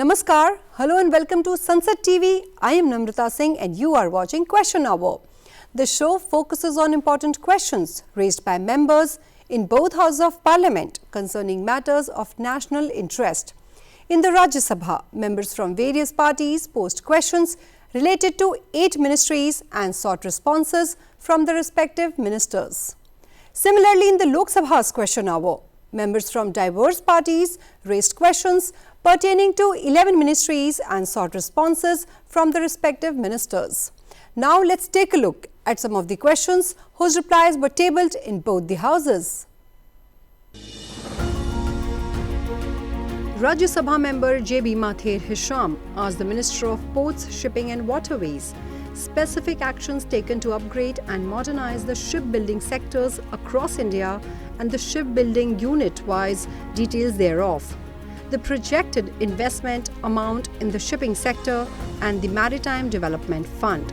Namaskar, hello and welcome to Sunset TV. I am Namrata Singh and you are watching Question Hour. The show focuses on important questions raised by members in both Houses of Parliament concerning matters of national interest. In the Rajya Sabha, members from various parties posed questions related to 8 ministries and sought responses from the respective ministers. Similarly, in the Lok Sabha's Question Hour, members from diverse parties raised questions pertaining to 11 ministries and sought responses from the respective ministers. Now let's take a look at some of the questions whose replies were tabled in both the houses. Rajya Sabha member J.B. Mathir Hisham asked the Minister of Ports, Shipping and Waterways specific actions taken to upgrade and modernize the shipbuilding sectors across India and the shipbuilding unit-wise details thereof, the projected investment amount in the shipping sector and the Maritime Development Fund.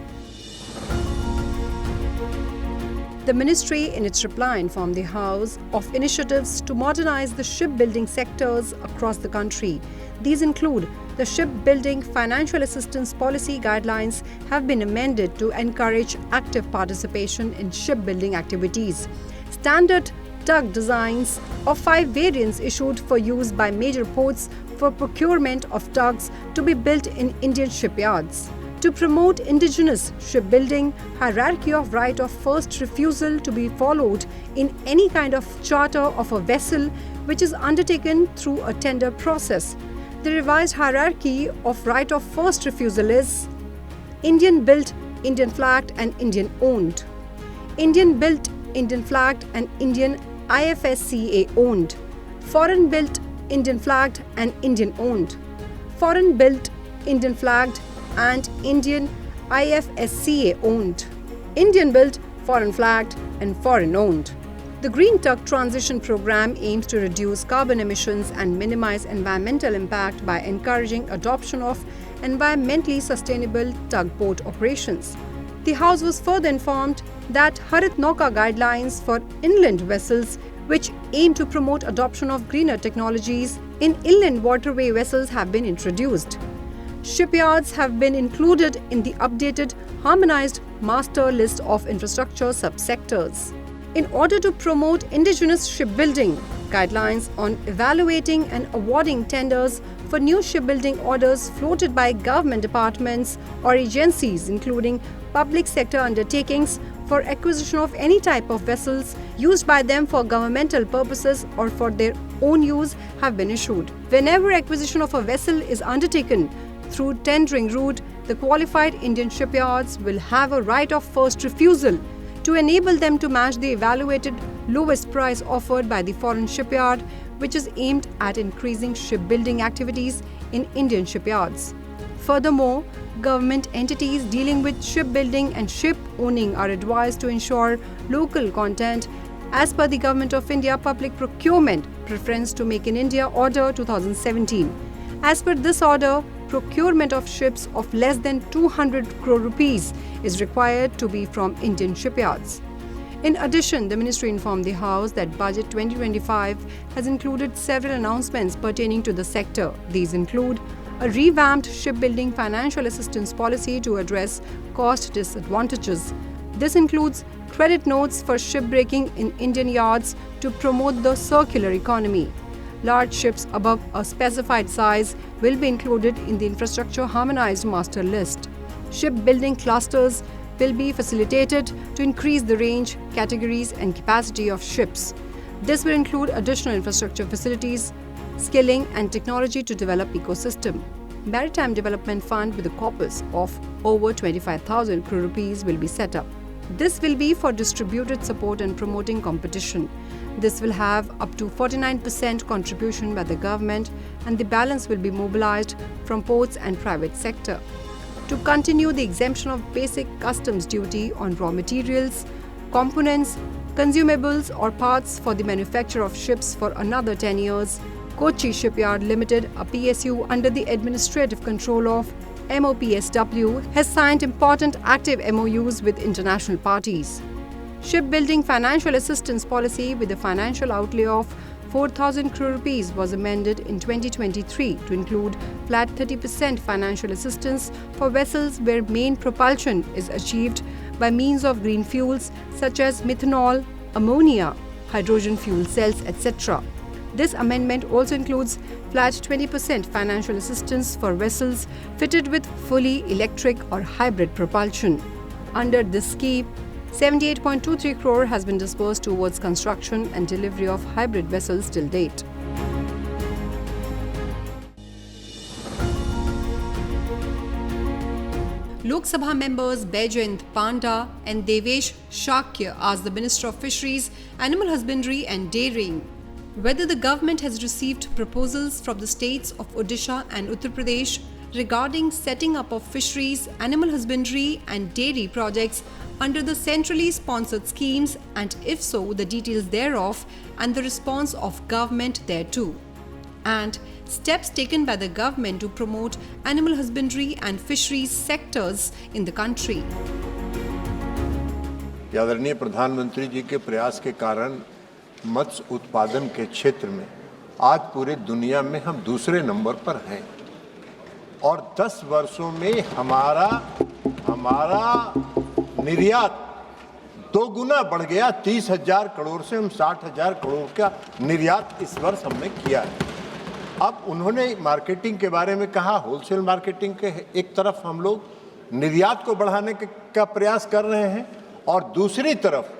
The ministry in its reply informed the House of initiatives to modernize the shipbuilding sectors across the country. These include the Shipbuilding Financial Assistance Policy guidelines have been amended to encourage active participation in shipbuilding activities. Standard tug designs of 5 variants issued for use by major ports for procurement of tugs to be built in Indian shipyards. To promote indigenous shipbuilding, hierarchy of right of first refusal to be followed in any kind of charter of a vessel which is undertaken through a tender process. The revised hierarchy of right of first refusal is Indian built, Indian flagged and Indian owned, Indian built, Indian flagged and Indian IFSCA owned, foreign built, Indian flagged and Indian owned, foreign built, Indian flagged and Indian IFSCA owned, Indian built, foreign flagged and foreign owned. The Green Tug Transition Program aims to reduce carbon emissions and minimize environmental impact by encouraging adoption of environmentally sustainable tugboat operations. The House was further informed that Harit Nauka guidelines for inland vessels, which aim to promote adoption of greener technologies in inland waterway vessels, have been introduced. Shipyards have been included in the updated harmonized master list of infrastructure subsectors. In order to promote indigenous shipbuilding, guidelines on evaluating and awarding tenders for new shipbuilding orders floated by government departments or agencies, including public sector undertakings for acquisition of any type of vessels used by them for governmental purposes or for their own use, have been issued. Whenever acquisition of a vessel is undertaken through tendering route, the qualified Indian shipyards will have a right of first refusal to enable them to match the evaluated lowest price offered by the foreign shipyard, which is aimed at increasing shipbuilding activities in Indian shipyards. Furthermore, government entities dealing with shipbuilding and ship owning are advised to ensure local content as per the Government of India Public Procurement Preference to Make in India Order 2017. As per this order, procurement of ships of less than 200 crore rupees is required to be from Indian shipyards. In addition, the ministry informed the House that Budget 2025 has included several announcements pertaining to the sector. These include a revamped shipbuilding financial assistance policy to address cost disadvantages. This includes credit notes for shipbreaking in Indian yards to promote the circular economy. Large ships above a specified size will be included in the infrastructure harmonized master list. Shipbuilding clusters will be facilitated to increase the range, categories and capacity of ships. This will include additional infrastructure facilities, skilling and technology to develop ecosystem. Maritime Development Fund with a corpus of over 25,000 crore rupees will be set up. This will be for distributed support and promoting competition. This will have up to 49% contribution by the government and the balance will be mobilized from ports and private sector. To continue the exemption of basic customs duty on raw materials, components, consumables or parts for the manufacture of ships for another 10 years, Kochi Shipyard Limited, a PSU under the administrative control of MOPSW, has signed important active MOUs with international parties. Shipbuilding Financial Assistance Policy with a financial outlay of 4,000 crore rupees was amended in 2023 to include flat 30% financial assistance for vessels where main propulsion is achieved by means of green fuels such as methanol, ammonia, hydrogen fuel cells, etc. This amendment also includes flat 20% financial assistance for vessels fitted with fully electric or hybrid propulsion. Under this scheme, 78.23 crore has been disbursed towards construction and delivery of hybrid vessels till date. Lok Sabha members Baijayant Panda and Devesh Shakya asked the Minister of Fisheries, Animal Husbandry and Dairying whether the government has received proposals from the states of Odisha and Uttar Pradesh regarding setting up of fisheries, animal husbandry and dairy projects under the centrally sponsored schemes, and if so, the details thereof and the response of government thereto, and steps taken by the government to promote animal husbandry and fisheries sectors in the country. आदरणीय प्रधानमंत्री जी के प्रयास के कारण मत्स्य उत्पादन के क्षेत्र में आज पूरे दुनिया में हम दूसरे नंबर पर हैं और 10 वर्षों में हमारा निर्यात 2 गुना बढ़ गया। 30,000 करोड़ से हम 60,000 करोड़ का निर्यात इस वर्ष हमने किया है। अब उन्होंने मार्केटिंग के बारे में कहा, होलसेल मार्केटिंग के एक तरफ हम लोग निर्यात को बढ़ाने का प्रयास कर रहे हैं और दूसरी तरफ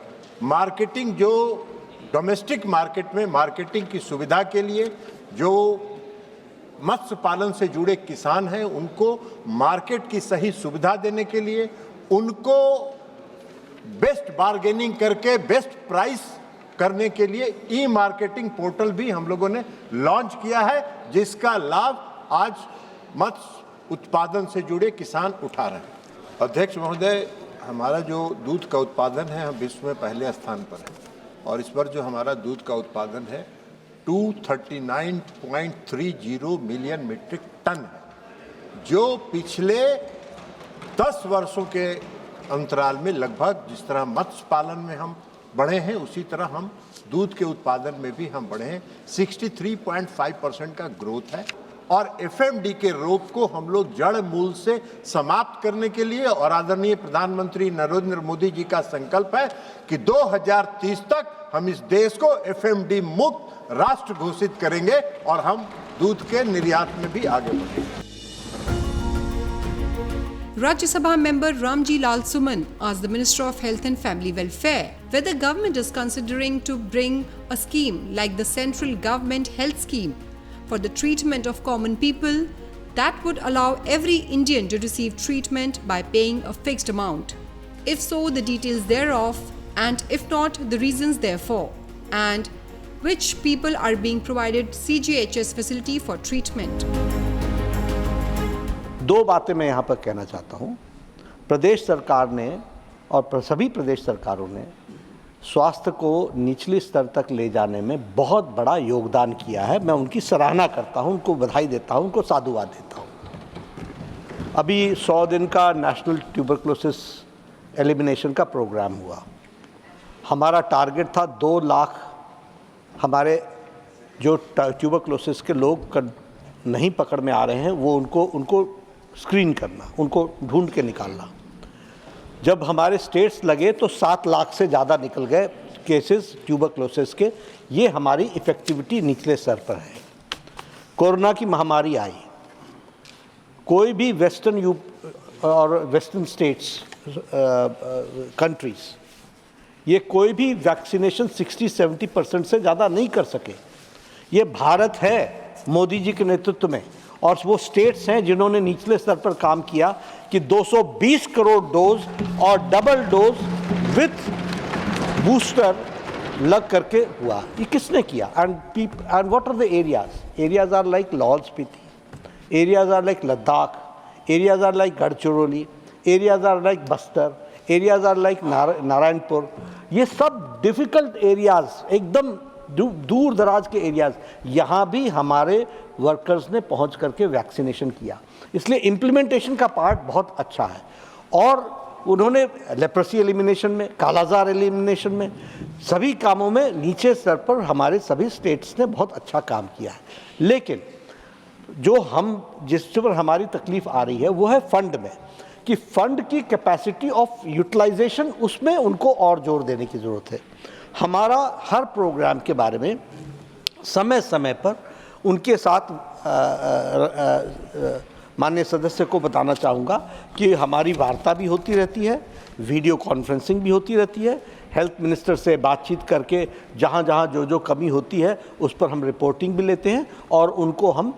मार्केटिंग जो डोमेस्टिक मार्केट में मार्केटिंग की सुविधा के लिए जो मत्स्य पालन से जुड़े किसान हैं उनको मार्केट की सही सुविधा देने के लिए उनको बेस्ट बार्गेनिंग करके बेस्ट प्राइस करने के लिए ई मार्केटिंग पोर्टल भी हम लोगों ने लॉन्च किया है, जिसका लाभ आज मत्स्य उत्पादन से जुड़े किसान उठा रहे हैं। अध्यक्ष महोदय, हमारा जो दूध का उत्पादन है हम विश्व में पहले स्थान पर है और इस बार जो हमारा दूध का उत्पादन है 239.30 मिलियन मीट्रिक टन है, जो पिछले 10 वर्षों के अंतराल में लगभग जिस तरह मत्स्य पालन में हम बढ़े हैं उसी तरह हम दूध के उत्पादन में भी हम बढ़े हैं। 63.5% का ग्रोथ है और एफएमडी के रोग को हम लोग जड़ मूल से समाप्त करने के लिए और आदरणीय प्रधानमंत्री नरेंद्र मोदी जी का संकल्प है कि 2030 तक हम इस देश को एफएमडी मुक्त राष्ट्र घोषित करेंगे और हम दूध के निर्यात में भी आगे बढ़ेंगे। Rajya Sabha member Ramji Lal Suman asked the Minister of Health and Family Welfare whether the government is considering to bring a scheme like the central government health scheme for the treatment of common people that would allow every Indian to receive treatment by paying a fixed amount. If so, the details thereof, and if not, the reasons therefore, and which people are being provided CGHS facility for treatment. 2 बातें मैं यहाँ पर कहना चाहता हूँ। प्रदेश सरकार ने और सभी प्रदेश सरकारों ने स्वास्थ्य को निचले स्तर तक ले जाने में बहुत बड़ा योगदान किया है। मैं उनकी सराहना करता हूँ, उनको बधाई देता हूँ, उनको साधुवाद देता हूँ। अभी 100 दिन का नेशनल ट्यूबरक्लोसिस एलिमिनेशन का प्रोग्राम हुआ। हमारा टारगेट था 2 लाख हमारे जो ट्यूबरक्लोसिस के लोग नहीं पकड़ में आ रहे हैं वो उनको स्क्रीन करना, उनको ढूंढ के निकालना। जब हमारे स्टेट्स लगे तो 7 लाख से ज़्यादा निकल गए केसेस ट्यूबरक्लोसिस के। ये हमारी इफ़ेक्टिविटी निचले स्तर पर है। कोरोना की महामारी आई, कोई भी वेस्टर्न स्टेट्स कंट्रीज़ ये कोई भी वैक्सीनेशन 60-70% से ज़्यादा नहीं कर सके। ये भारत है मोदी जी के नेतृत्व में और वो स्टेट्स हैं जिन्होंने निचले स्तर पर काम किया कि 220 करोड़ डोज और डबल डोज विथ बूस्टर लग करके हुआ। ये किसने किया? And what are the areas are like Lahaul Spiti, areas are like Ladakh, areas are like Gadchiroli, areas are like Bastar, areas are like Narayanpur. ये सब डिफ़िकल्ट एरियाज, एकदम दूर दराज के एरियाज, यहाँ भी हमारे वर्कर्स ने पहुँच करके वैक्सीनेशन किया। इसलिए इम्प्लीमेंटेशन का पार्ट बहुत अच्छा है। और उन्होंने लेप्रेसी एलिमिनेशन में, कालाजार एलिमिनेशन में, सभी कामों में नीचे स्तर पर हमारे सभी स्टेट्स ने बहुत अच्छा काम किया है। लेकिन जिस पर हमारी तकलीफ आ रही है वो है फंड में, कि फंड की कैपेसिटी ऑफ यूटिलाइजेशन, उसमें उनको और जोर देने की ज़रूरत है। हमारा हर प्रोग्राम के बारे में समय समय पर उनके साथ माननीय सदस्य को बताना चाहूँगा कि हमारी वार्ता भी होती रहती है, वीडियो कॉन्फ्रेंसिंग भी होती रहती है, हेल्थ मिनिस्टर से बातचीत करके जहाँ जहाँ जो कमी होती है उस पर हम रिपोर्टिंग भी लेते हैं और उनको हम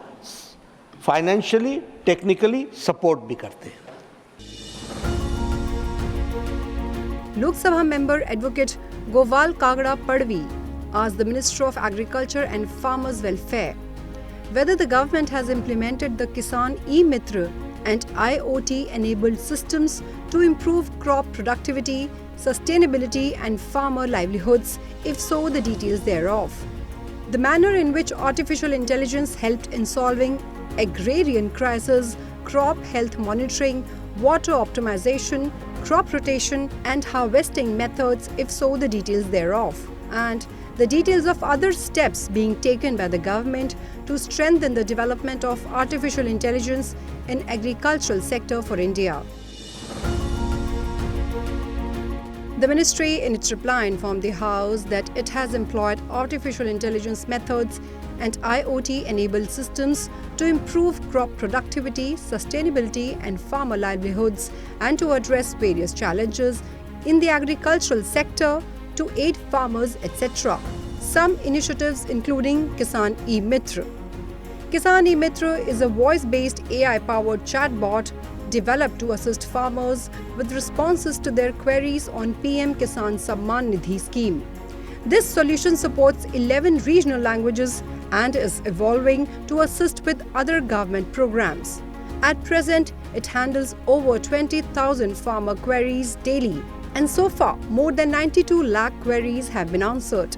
फाइनेंशियली, टेक्निकली सपोर्ट भी करते हैं। Lok member Advocate Gowal Kagra Padvi asked the Minister of Agriculture and Farmers Welfare whether the government has implemented the Kisan e-Mitra and IoT-enabled systems to improve crop productivity, sustainability and farmer livelihoods, if so, the details thereof. The manner in which artificial intelligence helped in solving agrarian crisis, crop health monitoring, water optimization, crop rotation and harvesting methods, if so, the details thereof, and the details of other steps being taken by the government to strengthen the development of artificial intelligence in agricultural sector for India. The ministry in its reply informed the House that it has employed artificial intelligence methods and IoT-enabled systems to improve crop productivity, sustainability and farmer livelihoods and to address various challenges in the agricultural sector to aid farmers, etc. Some initiatives including Kisan e-Mitra. Kisan e-Mitra is a voice-based AI-powered chatbot developed to assist farmers with responses to their queries on PM Kisan Samman Nidhi scheme. This solution supports 11 regional languages and is evolving to assist with other government programs. At present, it handles over 20,000 farmer queries daily, and so far, more than 92 lakh queries have been answered.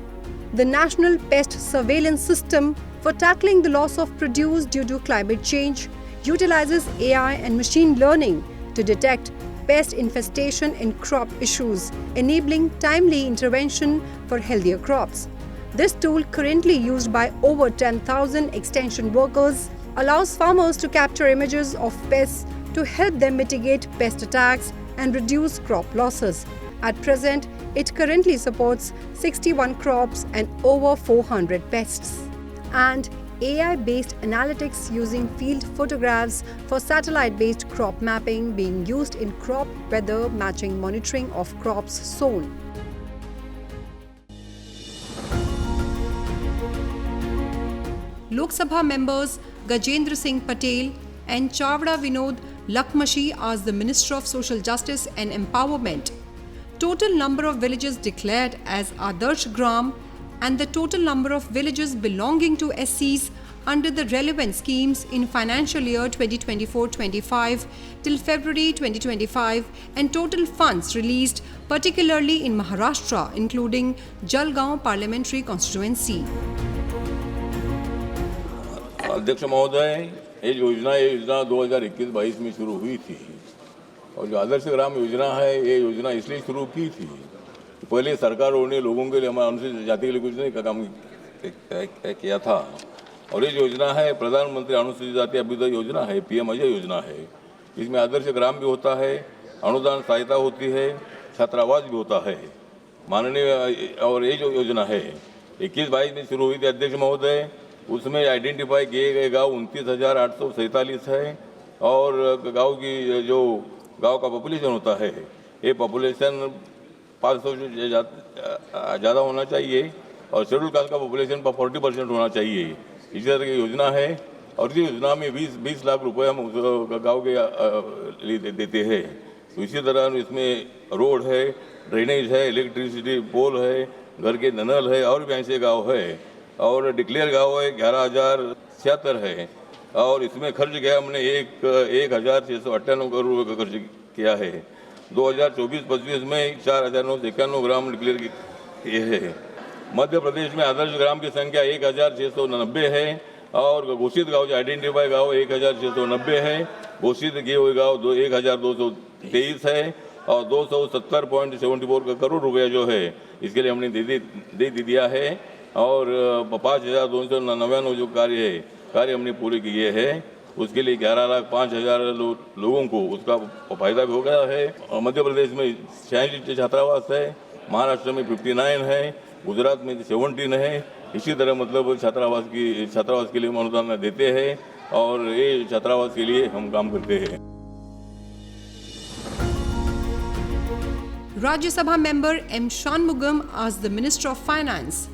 The National Pest Surveillance System for tackling the loss of produce due to climate change utilizes AI and machine learning to detect pest infestation in crop issues, enabling timely intervention for healthier crops. This tool, currently used by over 10,000 extension workers, allows farmers to capture images of pests to help them mitigate pest attacks and reduce crop losses. At present, it currently supports 61 crops and over 400 pests. And AI-based analytics using field photographs for satellite-based crop mapping being used in crop weather matching monitoring of crops sown. Lok Sabha members Gajendra Singh Patel and Chavda Vinod Lakhmashi asked the Minister of Social Justice and Empowerment total number of villages declared as Adarsh Gram and the total number of villages belonging to SCs under the relevant schemes in financial year 2024-25 till February 2025 and total funds released particularly in Maharashtra including Jalgaon parliamentary constituency. अध्यक्ष महोदय, ये योजना 2021-22 में शुरू हुई थी और जो आदर्श ग्राम योजना है ये योजना इसलिए शुरू की थी, पहले सरकारों ने लोगों के लिए हमारे अनुसूचित जाति के लिए कुछ नहीं का काम किया था और ये योजना है प्रधानमंत्री अनुसूचित जाति अभ्युदय योजना है, PM अजय योजना है। इसमें आदर्श ग्राम भी होता है, अनुदान सहायता होती है, छात्रावास भी होता है माननीय। और ये जो योजना है 21-22 में शुरू हुई थी अध्यक्ष महोदय, उसमें आइडेंटिफाई किए गए गाँव 29,847 है और गाँव की जो गाँव का पॉपुलेशन होता है ये पॉपुलेशन 500 से ज़्यादा होना चाहिए और शेड्यूल कास्ट का पॉपुलेशन 40% होना चाहिए। इसी तरह की योजना है और इस योजना में 20 लाख रुपए हम उस गाँव के लिए देते हैं। तो इसी तरह इसमें रोड है, ड्रेनेज है, इलेक्ट्रिसिटी पोल है, घर के नल है और भी ऐसे गाँव है और डिक्लेयर गाँव है 11,076 है और इसमें खर्च गया हमने 1,698 करोड़ रुपये का खर्च किया है। 2024-25 में 4,991 ग्राम डिक्लेयर किए हैं। मध्य प्रदेश में आदर्श ग्राम की संख्या 1,690 है और घोषित गाँव जो आइडेंटिफाई गाँव 1,690 है, घोषित किए हुए गाँव 1,223 है और 270.74 करोड़ रुपया जो है इसके लिए हमने दे दिया है और 5,299 जो कार्य हमने पूरे किए हैं। उसके लिए 11,05,000 लोगों को उसका फायदा भी हो गया है। मध्य प्रदेश में 46 छात्रावास है, महाराष्ट्र में 59 है, गुजरात में 17 है। इसी तरह मतलब छात्रावास के लिए हम अनुदान देते हैं और ये छात्रावास के लिए हम काम करते हैं। Rajya Sabha member M. Shanmugam asked the Minister of Finance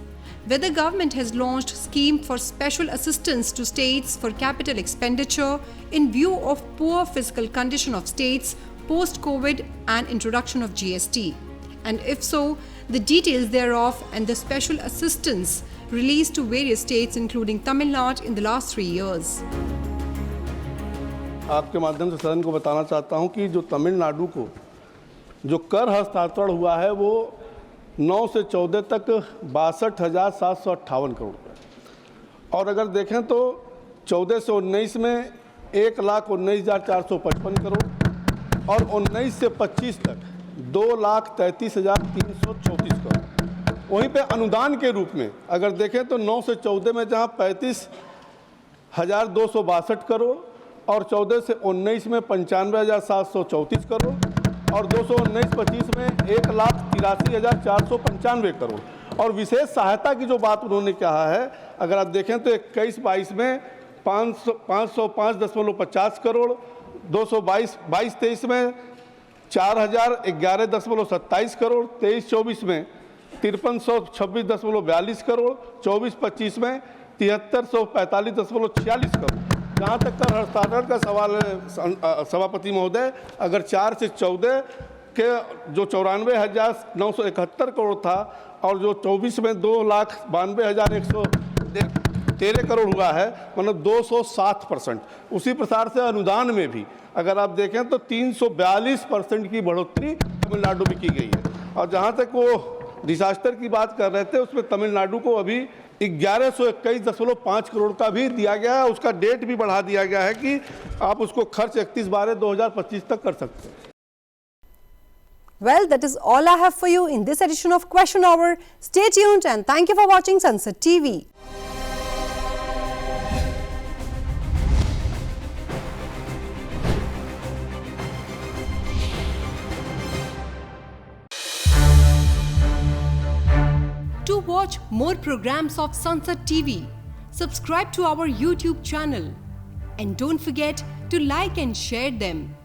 whether government has launched scheme for special assistance to states for capital expenditure in view of poor fiscal condition of states post-COVID and introduction of GST, and if so, the details thereof and the special assistance released to various states including Tamil Nadu in the last 3 years. आपके माध्यम से सदन को बताना चाहता हूं कि जो तमिलनाडु को जो कर हस्तांतरण हुआ है वो 9 से 14 तक 62,758 करोड़ रुपये, और अगर देखें तो 14 से 19 में 1,19,455 करोड़ और 19 से 25 तक 2,33,334 करोड़। वहीं पे अनुदान के रूप में अगर देखें तो 9 से 14 में जहां 35,262 करोड़ और 14 से 19 में 95,734 करोड़ और 219-25 में 1,83,495 करोड़। और विशेष सहायता की जो बात उन्होंने कहा है, अगर आप देखें तो 21-22 में 505.50 करोड़, 22-23 में 4,011.27 करोड़, 23-24 में 5326.42 करोड़, 24-25 में 7345.46 करोड़। जहाँ तक कर हस्तांतरण का सवाल है सभापति महोदय, अगर 4 से 14 के जो 94,971 करोड़ था और जो 24 में 2,92,113 करोड़ हुआ है, मतलब 207%। उसी प्रकार से अनुदान में भी अगर आप देखें तो 342% की बढ़ोतरी तमिलनाडु में की गई है। और जहाँ तक वो डिजास्टर की बात कर रहे थे, उसमें तमिलनाडु को अभी 1121.5 करोड़ का भी दिया गया है। उसका डेट भी बढ़ा दिया गया है कि आप उसको खर्च 31/12/2025 तक कर सकते हैं। Well, that is all I have for you in this edition of Question Hour. Stay tuned and thank you for watching Sunset TV. To watch more programs of Sunset TV, subscribe to our YouTube channel and don't forget to like and share them.